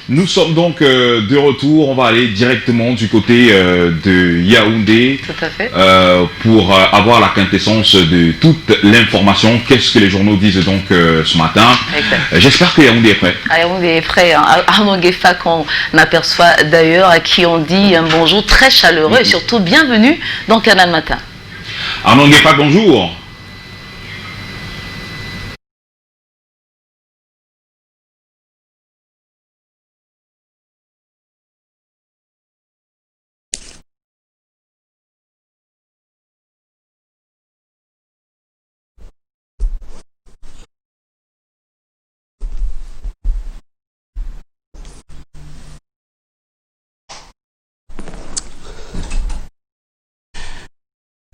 Nous sommes donc de retour. On va aller directement du côté de Yaoundé Tout à fait. pour avoir la quintessence de toute l'information. Qu'est-ce que les journaux disent donc ce matin? J'espère que Yaoundé est prêt. Yaoundé est prêt. Hein. Arnaud Gueffa qu'on aperçoit d'ailleurs, à qui on dit un bonjour très chaleureux et surtout bienvenue dans Canal Matin. Arnaud Gueffa, bonjour.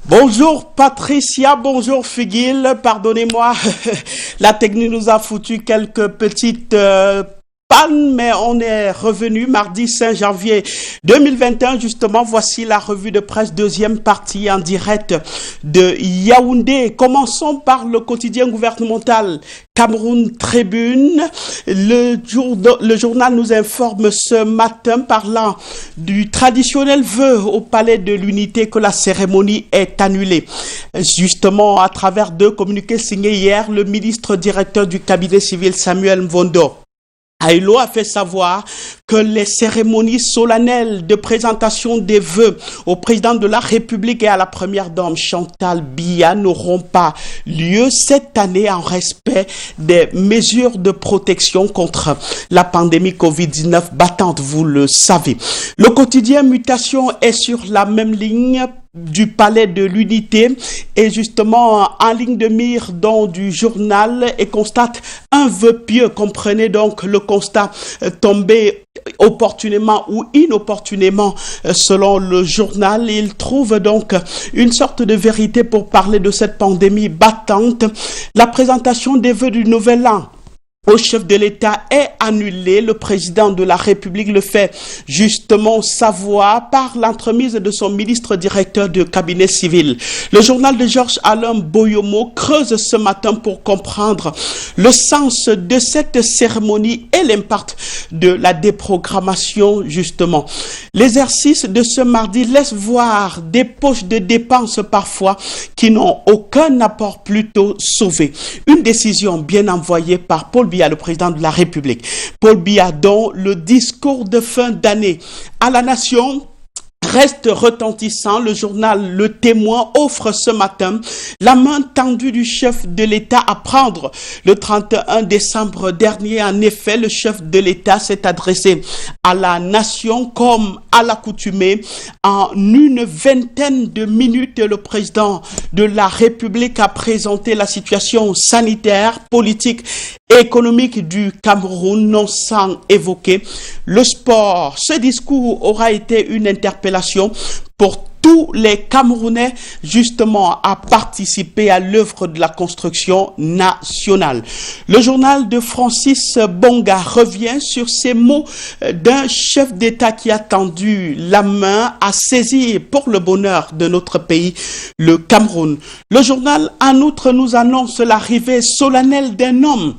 Bonjour Patricia, bonjour Figuil, pardonnez-moi, la technique nous a foutu quelques petites pannes, mais on est revenu mardi 5 janvier 2021, justement, voici la revue de presse, deuxième partie en direct de Yaoundé. Commençons par le quotidien gouvernemental Cameroun Tribune. Le journal nous informe ce matin parlant du traditionnel vœu au palais de l'unité que la cérémonie est annulée. Justement, à travers deux communiqués signés hier, le ministre directeur du cabinet civil Samuel Mvondo Aïlo a fait savoir que les cérémonies solennelles de présentation des vœux au président de la République et à la première dame Chantal Biya n'auront pas lieu cette année en respect des mesures de protection contre la pandémie Covid-19 battante, vous le savez. Le quotidien Mutation est sur la même ligne du palais de l'unité et justement en ligne de mire du journal et constate un vœu pieux. Comprenez donc le constat tombé opportunément ou inopportunément selon le journal. Il trouve donc une sorte de vérité pour parler de cette pandémie battante. La présentation des vœux du nouvel an au chef de l'État est annulé. Le président de la République le fait justement savoir par l'entremise de son ministre directeur de cabinet civil. Le journal de Georges-Alain Boyomo creuse ce matin pour comprendre le sens de cette cérémonie et l'impact de la déprogrammation justement. L'exercice de ce mardi laisse voir des poches de dépenses parfois qui n'ont aucun apport, plutôt sauvé. Une décision bien envoyée par Paul Biya, le président de la République. Paul Biya, dont le discours de fin d'année à la nation reste retentissant. Le journal Le Témoin offre ce matin la main tendue du chef de l'État à prendre. Le 31 décembre dernier, en effet, le chef de l'État s'est adressé à la nation comme à l'accoutumée. En une vingtaine de minutes, le président de la République a présenté la situation sanitaire, politique et économique du Cameroun, non sans évoquer le sport. Ce discours aura été une interpellation pour tous les Camerounais justement à participer à l'œuvre de la construction nationale. Le journal de Francis Bonga revient sur ces mots d'un chef d'État qui a tendu la main à saisir pour le bonheur de notre pays, le Cameroun. Le journal en outre nous annonce l'arrivée solennelle d'un homme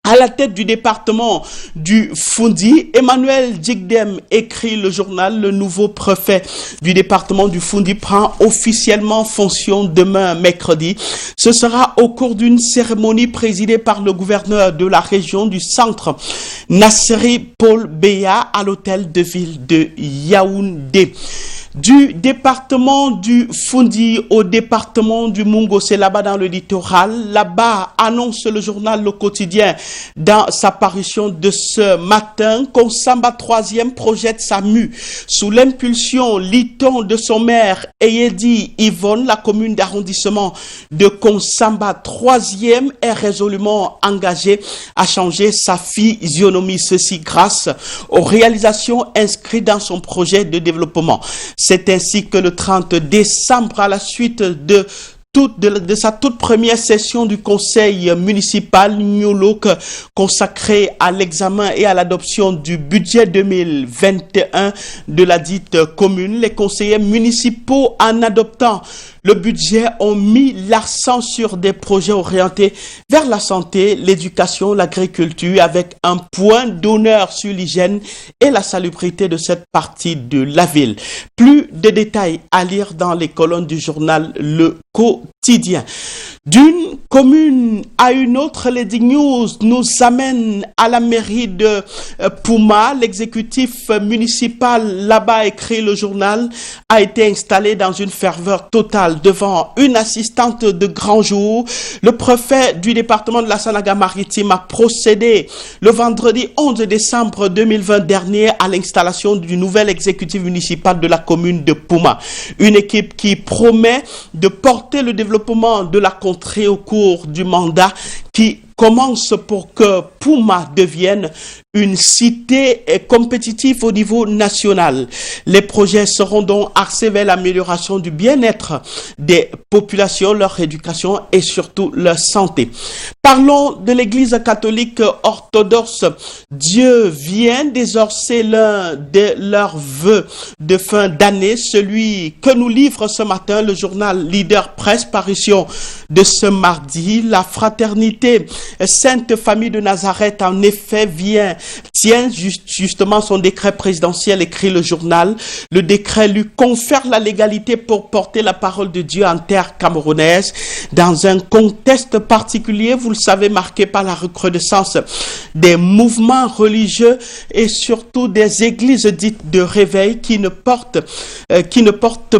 à la tête du département du Fundi. Emmanuel Djigdem, écrit le journal, le nouveau préfet du département du Fundi prend officiellement fonction demain mercredi. Ce sera au cours d'une cérémonie présidée par le gouverneur de la région du centre, Nasseri Paul Beya, à l'hôtel de ville de Yaoundé. Du département du Fundi au département du Mungo, c'est là-bas dans le littoral. Là-bas, annonce le journal Le Quotidien dans sa parution de ce matin, Konsamba 3e projette sa mue. Sous l'impulsion Liton de son maire Eyedi Yvonne, la commune d'arrondissement de Konsamba 3e est résolument engagée à changer sa physionomie. Ceci grâce aux réalisations inscrites dans son projet de développement. C'est ainsi que le 30 décembre, à la suite de sa toute première session du conseil municipal Nyolok consacrée à l'examen et à l'adoption du budget 2021 de la dite commune, les conseillers municipaux, en adoptant le budget ont mis l'accent sur des projets orientés vers la santé, l'éducation, l'agriculture, avec un point d'honneur sur l'hygiène et la salubrité de cette partie de la ville. Plus de détails à lire dans les colonnes du journal Le Quotidien. D'une commune à une autre, les News nous amène à la mairie de Pouma. L'exécutif municipal là-bas, écrit le journal, a été installé dans une ferveur totale devant une assistante de grand jour. Le préfet du département de la Sanaga-Maritime a procédé le vendredi 11 décembre 2020 dernier à l'installation du nouvel exécutif municipal de la commune de Pouma. Une équipe qui promet de porter le développement de la contrée au cours du mandat qui commence pour que Pouma devienne une cité compétitive au niveau national. Les projets seront donc axés vers l'amélioration du bien-être des populations, leur éducation et surtout leur santé. Parlons de l'Église catholique orthodoxe. Dieu vient d'exaucer l'un de leurs vœux de fin d'année, celui que nous livre ce matin le journal Leader Presse, parution de ce mardi. La fraternité Sainte Famille de Nazareth, en effet, tient justement son décret présidentiel, écrit le journal. Le décret lui confère la légalité pour porter la parole de Dieu en terre camerounaise dans un contexte particulier, vous le savez, marqué par la recrudescence des mouvements religieux et surtout des églises dites de réveil qui ne portent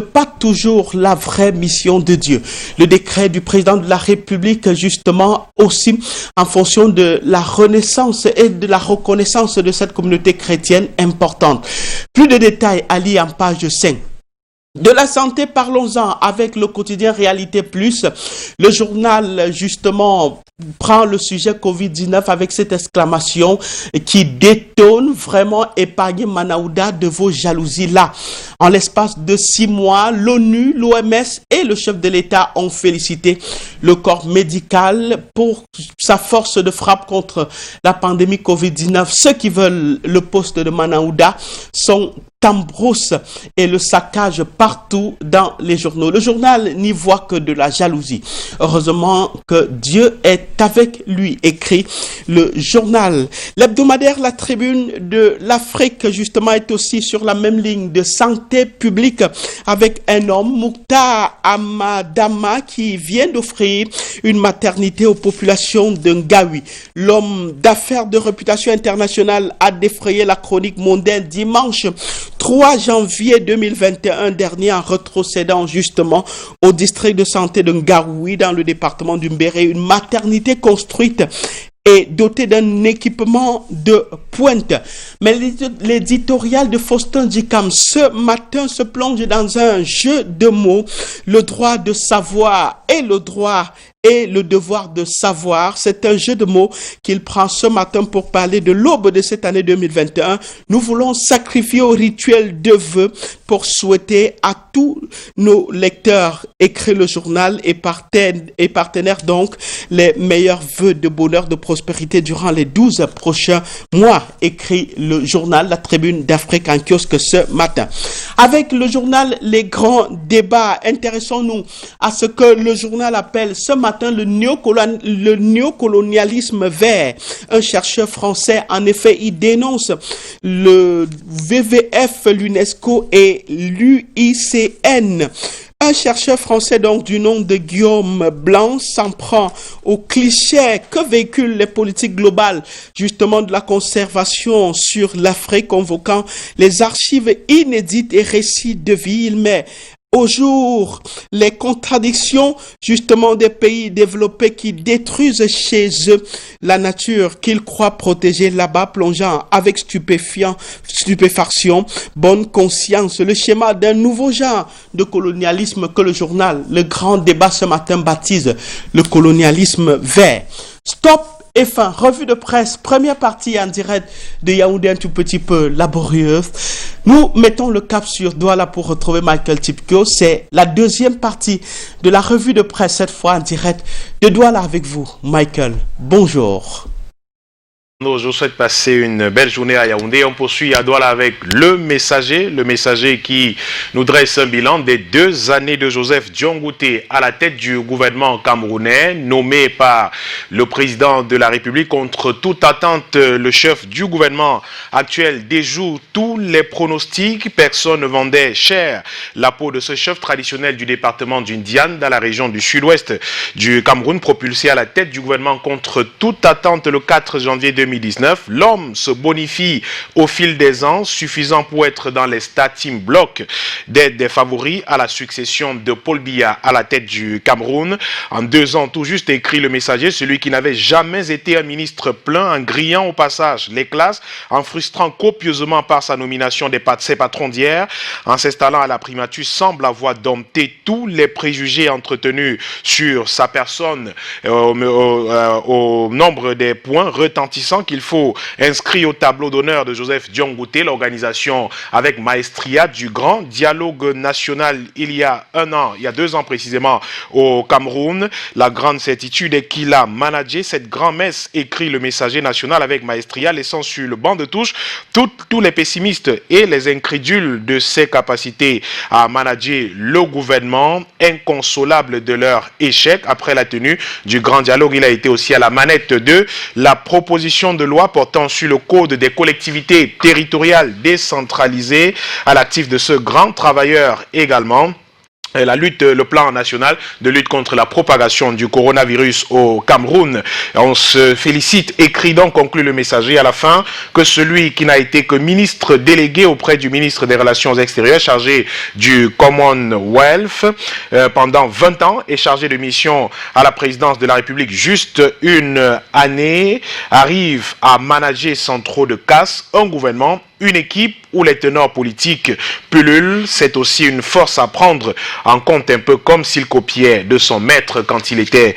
pas toujours la vraie mission de Dieu. Le décret du président de la République, justement, aussi en fonction de la renaissance et de la reconnaissance de cette communauté chrétienne importante. Plus de détails à lire en page 5. De la santé, parlons-en avec le quotidien Réalité Plus. Le journal, justement, prend le sujet Covid-19 avec cette exclamation qui détonne vraiment: épargnez Manaouda de vos jalousies-là. En l'espace de 6 mois, l'ONU, l'OMS et le chef de l'État ont félicité le corps médical pour sa force de frappe contre la pandémie Covid-19. Ceux qui veulent le poste de Manaouda sont tambrousse et le saccage partout dans les journaux. Le journal n'y voit que de la jalousie. Heureusement que Dieu est avec lui, écrit le journal. L'hebdomadaire La Tribune de l'Afrique, justement, est aussi sur la même ligne de santé publique avec un homme, Mouktar Amadama, qui vient d'offrir une maternité aux populations de Ngawi. L'homme d'affaires de réputation internationale a défrayé la chronique mondaine dimanche 3 janvier 2021 dernier en retrocédant justement au district de santé de Ngaoui dans le département du Mbéré, une maternité construite et dotée d'un équipement de pointe. Mais l'éditorial de Faustin Djikam ce matin se plonge dans un jeu de mots, le droit de savoir et le droit et le devoir de savoir. C'est un jeu de mots qu'il prend ce matin pour parler de l'aube de cette année 2021. Nous voulons sacrifier au rituel de vœux pour souhaiter à tous nos lecteurs, écrit le journal, et partenaires donc, les meilleurs vœux de bonheur, de prospérité durant les 12 prochains mois, écrit le journal La Tribune d'Afrique en kiosque ce matin. Avec le journal Les Grands Débats, intéressons-nous à ce que le journal appelle ce matin le néocolonialisme vert. Un chercheur français, en effet, il dénonce le WWF, l'UNESCO et l'UICN. Un chercheur français donc du nom de Guillaume Blanc s'en prend aux clichés que véhiculent les politiques globales justement de la conservation sur l'Afrique, convoquant les archives inédites et récits de vie. Il met au jour les contradictions justement des pays développés qui détruisent chez eux la nature qu'ils croient protéger là-bas, plongeant avec stupéfaction, bonne conscience, le schéma d'un nouveau genre de colonialisme que le journal Le Grand Débat ce matin baptise le colonialisme vert. Stop et fin, revue de presse, première partie en direct de Yaoundé, un tout petit peu laborieuse. Nous mettons le cap sur Douala pour retrouver Michael Tipko. C'est la deuxième partie de la revue de presse, cette fois en direct de Douala avec vous, Michael. Bonjour. Je vous souhaite passer une belle journée à Yaoundé. On poursuit à Douala avec le messager qui nous dresse un bilan des 2 années de Joseph Diongouté à la tête du gouvernement camerounais, nommé par le président de la République. Contre toute attente, le chef du gouvernement actuel déjoue tous les pronostics. Personne ne vendait cher la peau de ce chef traditionnel du département du Ndiane dans la région du sud-ouest du Cameroun, propulsé à la tête du gouvernement contre toute attente le 4 janvier 2019. L'homme se bonifie au fil des ans, suffisant pour être dans les starting blocks des favoris à la succession de Paul Biya à la tête du Cameroun. En 2 ans tout juste, écrit le messager, celui qui n'avait jamais été un ministre plein, en grillant au passage les classes, en frustrant copieusement par sa nomination ses patrons d'hier, en s'installant à la primature, semble avoir dompté tous les préjugés entretenus sur sa personne au nombre des points retentissants qu'il faut inscrire au tableau d'honneur de Joseph Diongouté. L'organisation avec maestria du grand dialogue national il y a 2 ans précisément au Cameroun. La grande certitude est qu'il a managé cette grand-messe, écrit le messager national avec maestria, laissant sur le banc de touche tous les pessimistes et les incrédules de ses capacités à manager le gouvernement, inconsolable de leur échec. Après la tenue du grand dialogue, il a été aussi à la manette de la proposition de loi portant sur le code des collectivités territoriales décentralisées, à l'actif de ce grand travailleur également. Le plan national de lutte contre la propagation du coronavirus au Cameroun. On se félicite, écrit donc, conclut le messager à la fin, que celui qui n'a été que ministre délégué auprès du ministre des Relations extérieures, chargé du Commonwealth pendant 20 ans et chargé de mission à la présidence de la République juste 1 année, arrive à manager sans trop de casse un gouvernement, une équipe où les teneurs politiques pullulent. C'est aussi une force à prendre en compte, un peu comme s'il copiait de son maître quand il était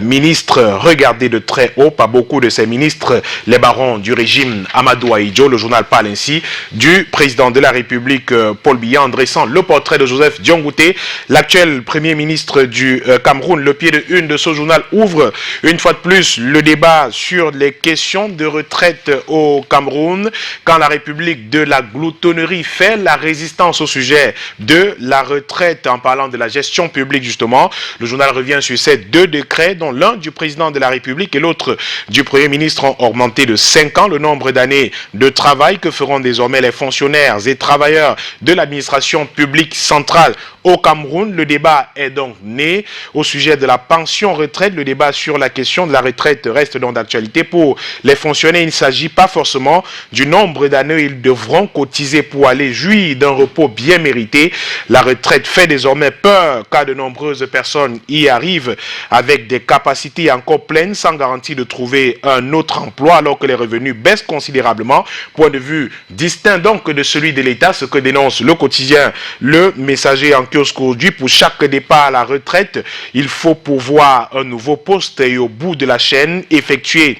ministre, regardé de très haut par beaucoup de ses ministres, les barons du régime Amadou Ahidjo. Le journal parle ainsi du président de la République Paul Biya en dressant le portrait de Joseph Diongouté, l'actuel premier ministre du Cameroun. Le pied de une de ce journal ouvre une fois de plus le débat sur les questions de retraite au Cameroun, quand la République de la gloutonnerie fait la résistance au sujet de la retraite en parlant de la gestion publique justement. Le journal revient sur ces 2 décrets dont l'un du président de la République et l'autre du Premier ministre ont augmenté de 5 ans le nombre d'années de travail que feront désormais les fonctionnaires et travailleurs de l'administration publique centrale au Cameroun. Le débat est donc né au sujet de la pension retraite. Le débat sur la question de la retraite reste donc d'actualité. Pour les fonctionnaires, il ne s'agit pas forcément du nombre d'années ils devront cotiser pour aller jouir d'un repos bien mérité. La retraite fait désormais peur car de nombreuses personnes y arrivent avec des capacités encore pleines sans garantie de trouver un autre emploi alors que les revenus baissent considérablement. Point de vue distinct donc de celui de l'État, ce que dénonce le quotidien Le Messager en kiosque aujourd'hui. Pour chaque départ à la retraite, il faut pourvoir un nouveau poste et au bout de la chaîne, effectuer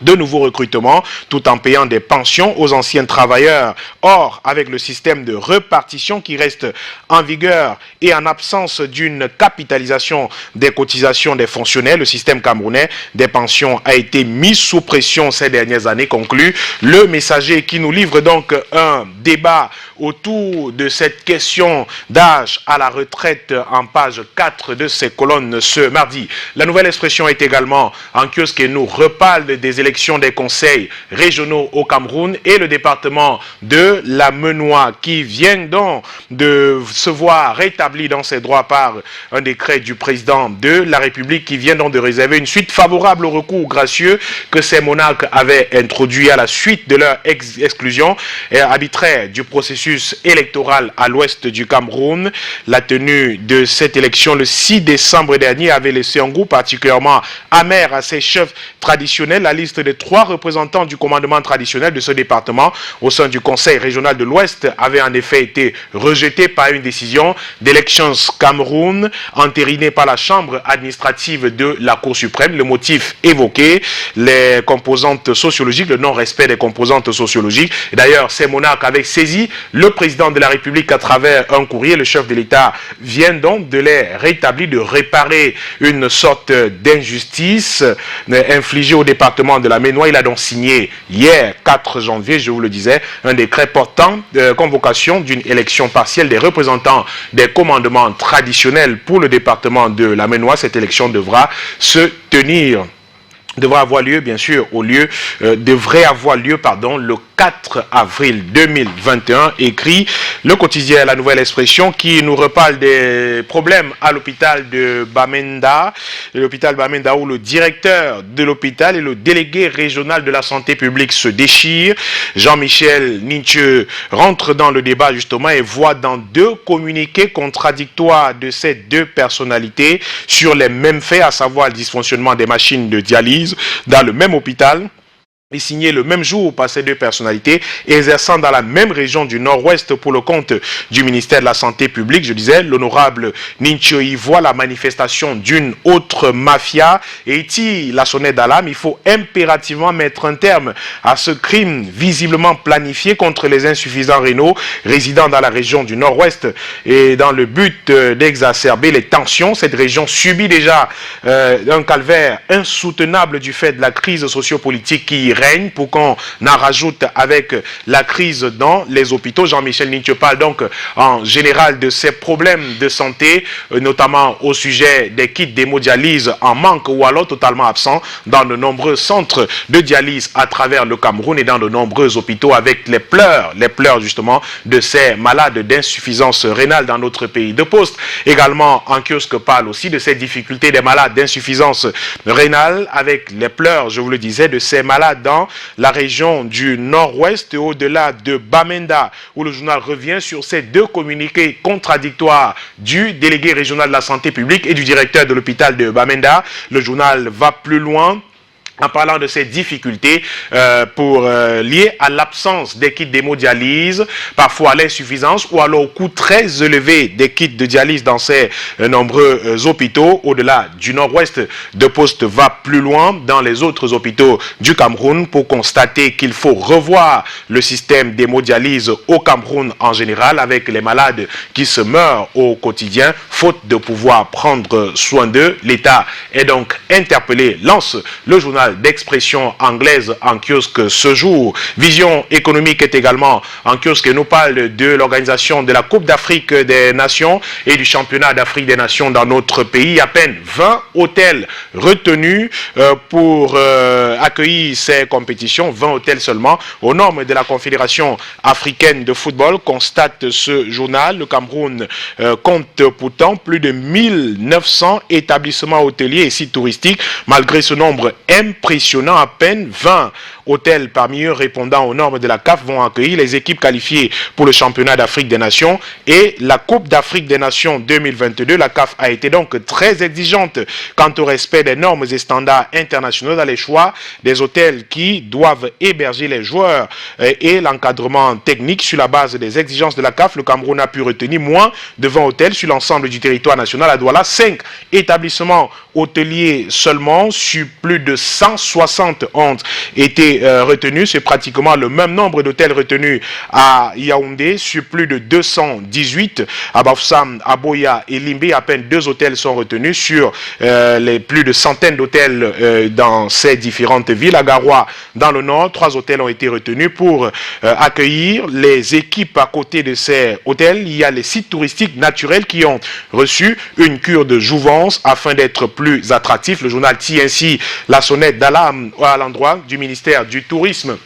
de nouveaux recrutements tout en payant des pensions aux anciens travailleurs. Or, avec le système de répartition qui reste en vigueur et en absence d'une capitalisation des cotisations des fonctionnaires, le système camerounais des pensions a été mis sous pression ces dernières années, conclut le messager qui nous livre donc un débat autour de cette question d'âge à la retraite en page 4 de ces colonnes ce mardi. La Nouvelle Expression est également en kiosque et nous reparle des élections des conseils régionaux au Cameroun et le département de la Menoie qui vient donc de se voir rétabli dans ses droits par un décret du président de la République qui vient donc de réserver une suite favorable au recours gracieux que ces monarques avaient introduit à la suite de leur exclusion et arbitraire du processus électoral à l'ouest du Cameroun. La tenue de cette élection le 6 décembre dernier avait laissé un goût particulièrement amer à ses chefs traditionnels. La liste des 3 représentants du commandement traditionnel de ce département au sein du Conseil régional de l'Ouest avait en effet été rejetée par une décision d'Elections Cameroun entérinée par la Chambre administrative de la Cour suprême. Le motif évoqué, les composantes sociologiques, le non-respect des composantes sociologiques. D'ailleurs, ces monarques avaient saisi le président de la République à travers un courrier. Le chef de l'État vient donc de les rétablir, de réparer une sorte d'injustice infligée au département de la Ménois. Il a donc signé hier, 4 janvier, je vous le disais, un décret portant convocation d'une élection partielle des représentants des commandements traditionnels pour le département de la Ménois. Cette élection devra avoir lieu, bien sûr, devrait avoir lieu, le 4 avril 2021, écrit le quotidien La Nouvelle Expression, qui nous reparle des problèmes à l'hôpital de Bamenda, où le directeur de l'hôpital et le délégué régional de la santé publique se déchirent. Jean-Michel Ninche rentre dans le débat justement et voit dans 2 communiqués contradictoires de ces 2 personnalités sur les mêmes faits, à savoir le dysfonctionnement des machines de dialyse dans le même hôpital, et signé le même jour par ces 2 personnalités, exerçant dans la même région du Nord-Ouest pour le compte du ministère de la Santé publique. Je disais, l'honorable Nincho y voit la manifestation d'une autre mafia et il tire la sonnette d'alarme. Il faut impérativement mettre un terme à ce crime visiblement planifié contre les insuffisants rénaux résidant dans la région du Nord-Ouest, et dans le but d'exacerber les tensions. Cette région subit déjà un calvaire insoutenable du fait de la crise sociopolitique qui règne, pour qu'on en rajoute avec la crise dans les hôpitaux. Jean-Michel Ninche parle donc en général de ces problèmes de santé, notamment au sujet des kits d'hémodialyse en manque ou alors totalement absents dans de nombreux centres de dialyse à travers le Cameroun et dans de nombreux hôpitaux, avec les pleurs justement de ces malades d'insuffisance rénale dans notre pays. De Poste également en kiosque parle aussi de ces difficultés des malades d'insuffisance rénale, avec les pleurs, je vous le disais, de ces malades dans la région du Nord-Ouest et au-delà de Bamenda, où le journal revient sur ces 2 communiqués contradictoires du délégué régional de la santé publique et du directeur de l'hôpital de Bamenda. Le journal va plus loin en parlant de ces difficultés liées à l'absence des kits d'hémodialyse, parfois à l'insuffisance ou alors au coût très élevé des kits de dialyse dans ces nombreux hôpitaux. Au-delà du Nord-Ouest, De Poste va plus loin dans les autres hôpitaux du Cameroun pour constater qu'il faut revoir le système d'hémodialyse au Cameroun en général, avec les malades qui se meurent au quotidien, faute de pouvoir prendre soin d'eux. L'État est donc interpellé, lance le journal d'expression anglaise en kiosque ce jour. Vision économique est également en kiosque et nous parle de l'organisation de la Coupe d'Afrique des Nations et du championnat d'Afrique des Nations dans notre pays. À peine 20 hôtels retenus pour accueillir ces compétitions, 20 hôtels seulement, aux normes de la Confédération africaine de football, constate ce journal. Le Cameroun compte pourtant plus de 1900 établissements hôteliers et sites touristiques. Malgré ce nombre impressionnant, à peine 20 hôtels parmi eux répondant aux normes de la CAF vont accueillir les équipes qualifiées pour le championnat d'Afrique des Nations et la Coupe d'Afrique des Nations 2022. La CAF a été donc très exigeante quant au respect des normes et standards internationaux dans les choix des hôtels qui doivent héberger les joueurs et l'encadrement technique. Sur la base des exigences de la CAF, le Cameroun a pu retenir moins de 20 hôtels sur l'ensemble du territoire national. À Douala, 5 établissements hôteliers seulement sur plus de 160 ont été retenus. C'est pratiquement le même nombre d'hôtels retenus à Yaoundé sur plus de 218. À Bafoussam, à Boya et Limbe, à peine 2 hôtels sont retenus sur les plus de centaines d'hôtels dans ces différentes villes. À Garoua, dans le nord, 3 hôtels ont été retenus pour accueillir les équipes. À côté de ces hôtels, il y a les sites touristiques naturels qui ont reçu une cure de jouvence afin d'être plus attractifs. Le journal tire ainsi la sonnette d'alarme à l'endroit du ministère du Tourisme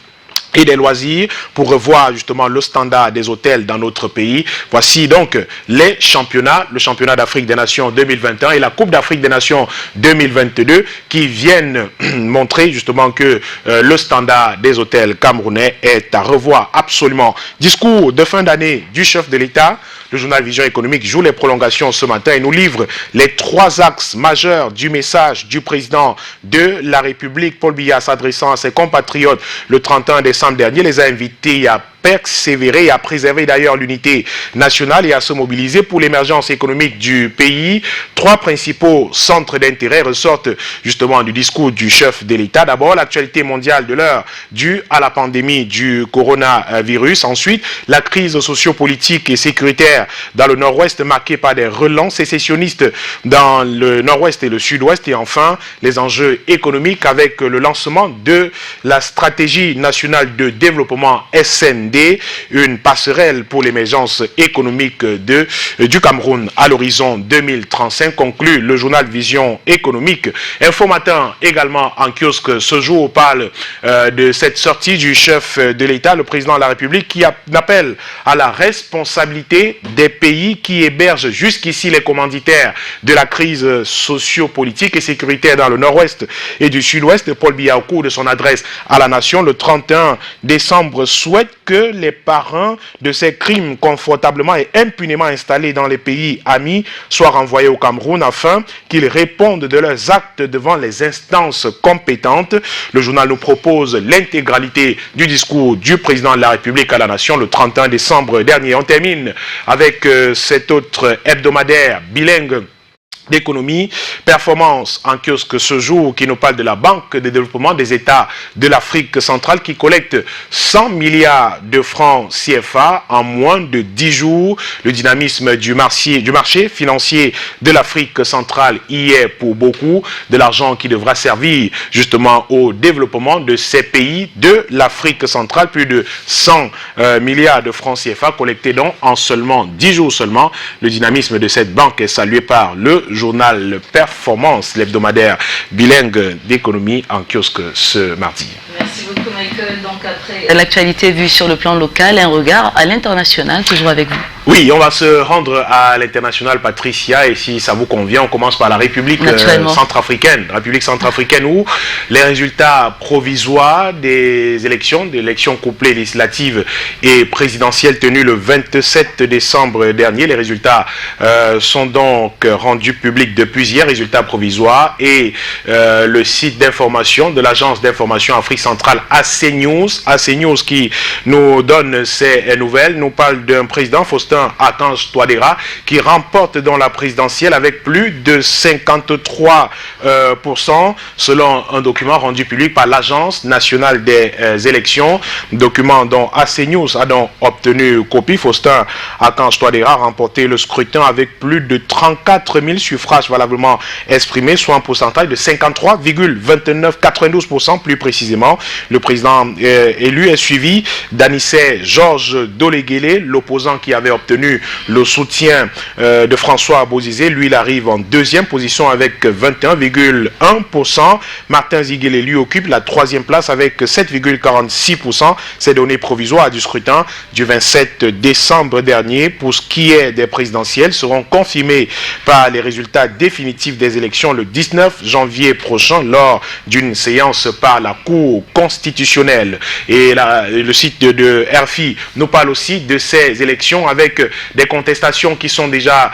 et des loisirs pour revoir justement le standard des hôtels dans notre pays. Voici donc les championnats, le championnat d'Afrique des Nations 2021 et la Coupe d'Afrique des Nations 2022 qui viennent montrer justement que le standard des hôtels camerounais est à revoir absolument. Discours de fin d'année du chef de l'État. Le journal Vision économique joue les prolongations ce matin et nous livre les 3 axes majeurs du message du président de la République. Paul Biya, s'adressant à ses compatriotes le 31 décembre dernier, les a invités à persévérer et à préserver d'ailleurs l'unité nationale et à se mobiliser pour l'émergence économique du pays. 3 principaux centres d'intérêt ressortent justement du discours du chef de l'État. D'abord, l'actualité mondiale de l'heure due à la pandémie du coronavirus. Ensuite, la crise sociopolitique et sécuritaire dans le nord-ouest marquée par des relents sécessionnistes dans le nord-ouest et le sud-ouest. Et enfin, les enjeux économiques avec le lancement de la stratégie nationale de développement SND, une passerelle pour l'émergence économique du Cameroun à l'horizon 2035, conclut le journal Vision économique. Info Matin également en kiosque ce jour parle de cette sortie du chef de l'État, le président de la République, qui appelle à la responsabilité des pays qui hébergent jusqu'ici les commanditaires de la crise sociopolitique et sécuritaire dans le nord-ouest et du sud-ouest. Paul Biya, au cours de son adresse à la nation le 31 décembre, souhaite que les parrains de ces crimes confortablement et impunément installés dans les pays amis soient renvoyés au Cameroun afin qu'ils répondent de leurs actes devant les instances compétentes. Le journal nous propose l'intégralité du discours du président de la République à la nation le 31 décembre dernier. On termine avec cet autre hebdomadaire bilingue d'économie, performance en kiosque ce jour, qui nous parle de la Banque de développement des États de l'Afrique centrale qui collecte 100 milliards de francs CFA en moins de 10 jours. Le dynamisme du marché financier de l'Afrique centrale y est pour beaucoup, de l'argent qui devra servir justement au développement de ces pays de l'Afrique centrale. Plus de 100 milliards de francs CFA collectés donc en seulement 10 jours seulement. Le dynamisme de cette banque est salué par le journal Performance, l'hebdomadaire bilingue d'économie en kiosque ce mardi. Merci beaucoup Michael. Donc après l'actualité vue sur le plan local, un regard à l'international, toujours avec vous. Oui, on va se rendre à l'international, Patricia, et si ça vous convient, on commence par la République centrafricaine. République centrafricaine où les résultats provisoires des élections couplées législatives et présidentielles tenues le 27 décembre dernier, les résultats sont donc rendus publics depuis hier, résultats provisoires, et le site d'information de l'agence d'information Afrique centrale AC News qui nous donne ces nouvelles, nous parle d'un président, Faustin Archange Touadéra, qui remporte dans la présidentielle avec plus de 53% selon un document rendu public par l'Agence nationale des élections, document dont AC News a donc obtenu copie. Faustin Archange Touadéra a remporté le scrutin avec plus de 34 000 suffrages valablement exprimés, soit un pourcentage de 53,92% plus précisément. Le président élu est suivi d'Anissé Georges Doléguélé, l'opposant qui avait obtenu le soutien de François Bozizé. Lui, il arrive en deuxième position avec 21,1%. Martin Ziguélé, lui, occupe la troisième place avec 7,46%. Ces données provisoires du scrutin du 27 décembre dernier, pour ce qui est des présidentielles, seront confirmées par les résultats définitifs des élections le 19 janvier prochain lors d'une séance par la Cour constitutionnelle. Et le site de RFI nous parle aussi de ces élections avec des contestations qui sont déjà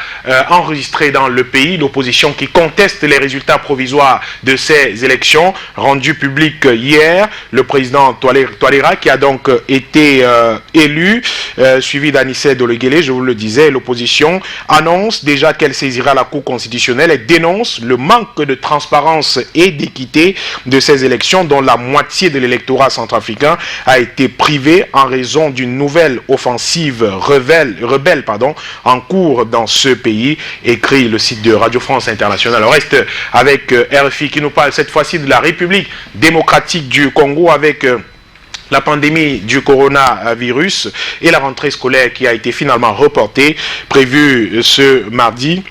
enregistrées dans le pays. L'opposition qui conteste les résultats provisoires de ces élections rendues publiques hier. Le président Touadéra qui a donc été élu, suivi d'Anissé Doléguélé, je vous le disais. L'opposition annonce déjà qu'elle saisira la Cour constitutionnelle et dénonce le manque de transparence et d'équité de ces élections, dont la moitié de l'électorat centrafricain a été privé en raison d'une nouvelle offensive rebelle en cours dans ce pays, écrit le site de Radio France Internationale. On reste avec RFI qui nous parle cette fois-ci de la République démocratique du Congo avec la pandémie du coronavirus et la rentrée scolaire qui a été finalement reportée, prévue ce mardi.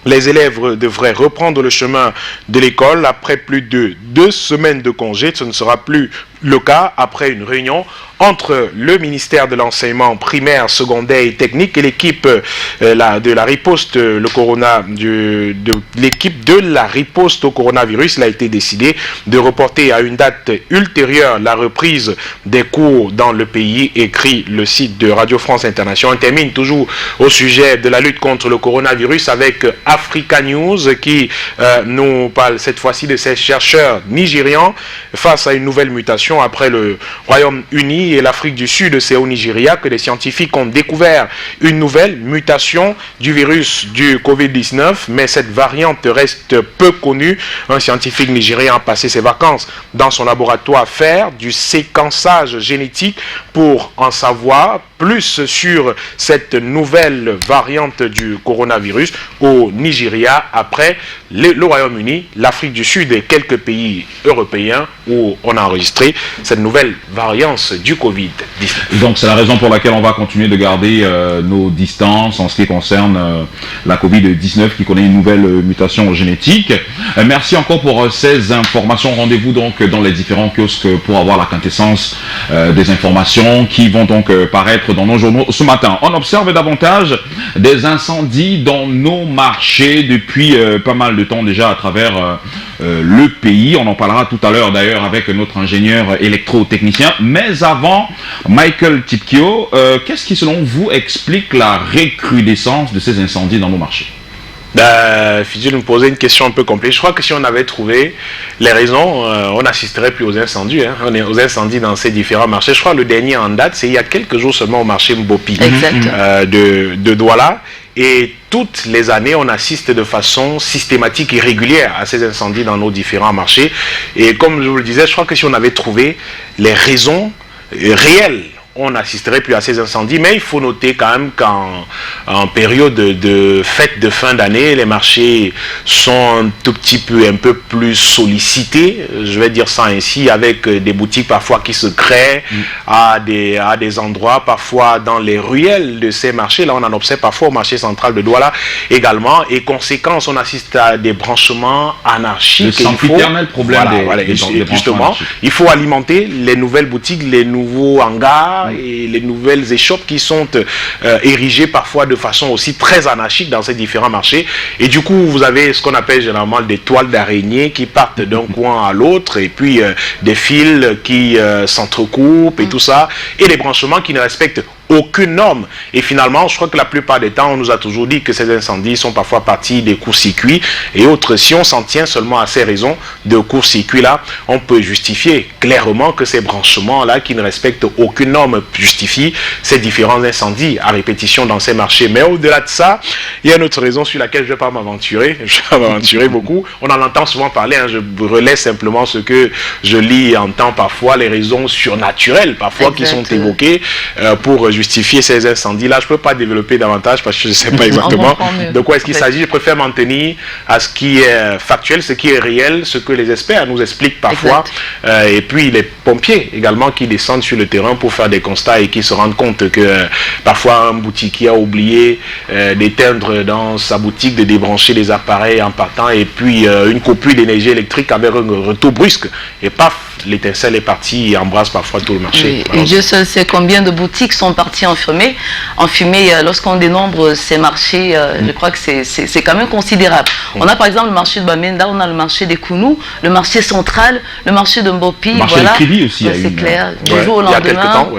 Les élèves devraient reprendre le chemin de l'école après plus de 2 semaines de congé. Ce ne sera plus le cas après une réunion entre le ministère de l'enseignement primaire, secondaire et technique et l'équipe de la riposte l'équipe de la riposte au coronavirus. Il a été décidé de reporter à une date ultérieure la reprise des cours dans le pays, écrit le site de Radio France Internationale. On termine toujours au sujet de la lutte contre le coronavirus avec Africa News qui nous parle cette fois-ci de ces chercheurs nigérians face à une nouvelle mutation mutation après le Royaume-Uni et l'Afrique du Sud. C'est au Nigeria que les scientifiques ont découvert une nouvelle mutation du virus du Covid-19, mais cette variante reste peu connue. Un scientifique nigérien a passé ses vacances dans son laboratoire à faire du séquençage génétique pour en savoir plus sur cette nouvelle variante du coronavirus au Nigeria après le Royaume-Uni, l'Afrique du Sud et quelques pays européens où on a enregistré cette nouvelle variante du Covid-19. Donc c'est la raison pour laquelle on va continuer de garder nos distances en ce qui concerne la Covid-19 qui connaît une nouvelle mutation génétique. Merci encore pour ces informations. Rendez-vous donc dans les différents kiosques pour avoir la quintessence des informations qui vont donc paraître dans nos journaux ce matin. On observe davantage des incendies dans nos marchés depuis pas mal de temps déjà à travers le pays. On en parlera tout à l'heure d'ailleurs avec notre ingénieur électrotechnicien. Mais avant, Michael Tipkio, qu'est-ce qui selon vous explique la recrudescence de ces incendies dans nos marchés? Fidji nous posait une question un peu complexe. Je crois que si on avait trouvé les raisons, on n'assisterait plus aux incendies. On est aux incendies dans ces différents marchés. Je crois que le dernier en date, c'est il y a quelques jours seulement au marché Mbopi de Douala. Et toutes les années, on assiste de façon systématique et régulière à ces incendies dans nos différents marchés. Et comme je vous le disais, je crois que si on avait trouvé les raisons réelles, on n'assisterait plus à ces incendies, mais il faut noter quand même qu'en période de fête de fin d'année, les marchés sont un peu plus sollicités, je vais dire ça ainsi, avec des boutiques parfois qui se créent à des endroits, parfois dans les ruelles de ces marchés. Là, on en observe parfois au marché central de Douala également, et conséquence, on assiste à des branchements anarchiques. C'est un problème justement, il faut alimenter les nouvelles boutiques, les nouveaux hangars, et les nouvelles échoppes qui sont érigées parfois de façon aussi très anarchique dans ces différents marchés. Et du coup, vous avez ce qu'on appelle généralement des toiles d'araignée qui partent d'un coin à l'autre, et puis des fils qui s'entrecoupent et tout ça, et des branchements qui ne respectent aucune norme. Et finalement, je crois que la plupart des temps, on nous a toujours dit que ces incendies sont parfois partis des courts-circuits et autres. Si on s'en tient seulement à ces raisons de court-circuit-là, on peut justifier clairement que ces branchements-là, qui ne respectent aucune norme, justifient ces différents incendies à répétition dans ces marchés. Mais au-delà de ça, il y a une autre raison sur laquelle je ne vais pas m'aventurer. Je vais m'aventurer beaucoup. On en entend souvent parler. Je relais simplement ce que je lis et entends parfois, les raisons surnaturelles, parfois, qui sont évoquées pour justifier ces incendies-là. Je ne peux pas développer davantage parce que je ne sais pas exactement de quoi est-ce qu'il s'agit. Je préfère m'en tenir à ce qui est factuel, ce qui est réel, ce que les experts nous expliquent parfois. Et puis les pompiers également qui descendent sur le terrain pour faire des constats et qui se rendent compte que parfois un boutiquier a oublié d'éteindre dans sa boutique, de débrancher les appareils en partant, et puis une coupure d'énergie électrique avec un retour brusque et paf, l'étincelle est partie et embrasse parfois tout le marché. Oui. Et Dieu seul sait combien de boutiques sont parties en fumée. Lorsqu'on dénombre ces marchés, je crois que c'est quand même considérable. On a par exemple le marché de Bamenda, on a le marché des Kounou, le marché central, le marché de Mbopi. Le marché de Crédit aussi. C'est clair. Du jour au lendemain,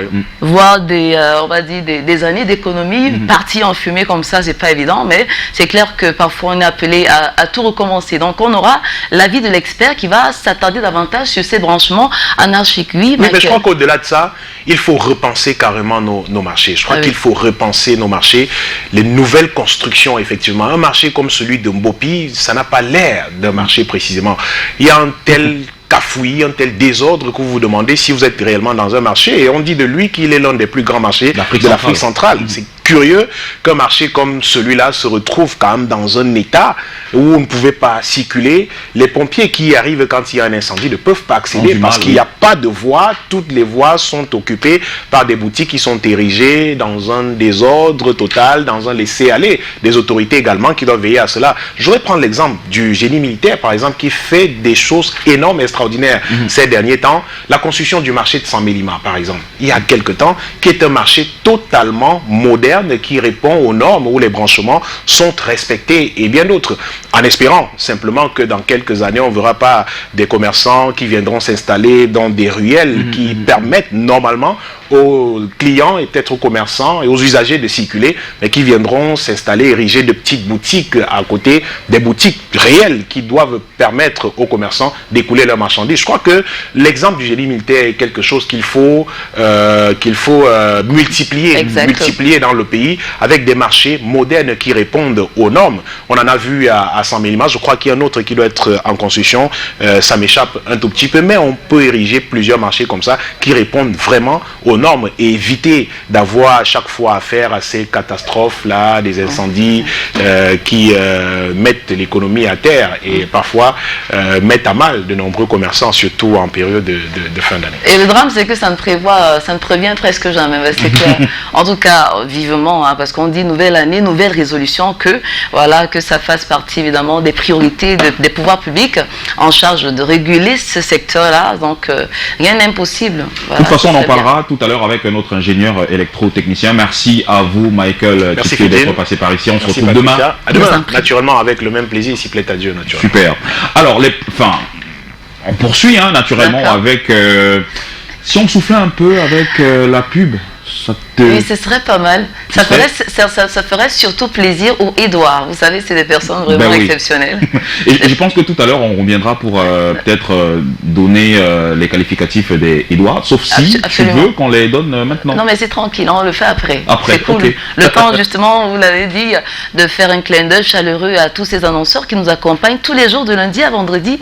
voir des années d'économie parties en fumée comme ça, c'est pas évident, mais c'est clair que parfois on est appelé à tout recommencer. Donc on aura l'avis de l'expert qui va s'attarder davantage sur ces branchements anarchiques. Oui, mais je crois qu'au-delà de ça, il faut repenser carrément nos marchés. Je crois qu'il faut repenser nos marchés, les nouvelles constructions, effectivement. Un marché comme celui de Mbopi, ça n'a pas l'air d'un marché précisément. Il y a un tel cafouillis, un tel désordre que vous vous demandez si vous êtes réellement dans un marché. Et on dit de lui qu'il est l'un des plus grands marchés de l'Afrique centrale. C'est curieux qu'un marché comme celui-là se retrouve quand même dans un état où on ne pouvait pas circuler. Les pompiers qui arrivent quand il y a un incendie ne peuvent pas accéder parce qu'il n'y a pas de voies. Toutes les voies sont occupées par des boutiques qui sont érigées dans un désordre total, dans un laisser-aller. Des autorités également qui doivent veiller à cela. Je voudrais prendre l'exemple du génie militaire, par exemple, qui fait des choses énormes et extraordinaires ces derniers temps. La construction du marché de Sambelima, par exemple, il y a quelque temps, qui est un marché totalement moderne, qui répond aux normes où les branchements sont respectés et bien d'autres. En espérant simplement que dans quelques années, on ne verra pas des commerçants qui viendront s'installer dans des ruelles qui permettent normalement aux clients et peut-être aux commerçants et aux usagers de circuler, mais qui viendront s'installer, ériger de petites boutiques à côté des boutiques réelles qui doivent permettre aux commerçants d'écouler leurs marchandises. Je crois que l'exemple du génie militaire est quelque chose qu'il faut multiplier dans le pays avec des marchés modernes qui répondent aux normes. On en a vu à 100 000 images. Je crois qu'il y a un autre qui doit être en construction. Ça m'échappe un tout petit peu, mais on peut ériger plusieurs marchés comme ça qui répondent vraiment aux normes et éviter d'avoir chaque fois affaire à ces catastrophes-là, des incendies qui mettent l'économie à terre et parfois mettent à mal de nombreux commerçants, surtout en période de fin d'année. Et le drame, c'est que ça ne prévient presque jamais, c'est clair. En tout cas, vivement, hein, parce qu'on dit nouvelle année, nouvelle résolution, que ça fasse partie évidemment des priorités des pouvoirs publics en charge de réguler ce secteur-là. Donc, rien n'est impossible. De toute façon, on en parlera tout à l'heure avec notre ingénieur électrotechnicien. Merci à vous, Michael, d'être passé par ici. On se retrouve demain. À demain, naturellement, avec le même plaisir, s'il plaît à Dieu, naturellement. Super. Alors, on poursuit naturellement avec... si on soufflait un peu avec la pub, oui, ce serait pas mal. Ça ferait surtout plaisir aux Édouard. Vous savez, c'est des personnes vraiment exceptionnelles. Et je pense que tout à l'heure, on reviendra pour peut-être donner les qualificatifs des Édouard, sauf si tu veux qu'on les donne maintenant. Non, mais c'est tranquille, on le fait après. C'est cool. Okay. Le temps, justement, vous l'avez dit, de faire un clin d'œil chaleureux à tous ces annonceurs qui nous accompagnent tous les jours de lundi à vendredi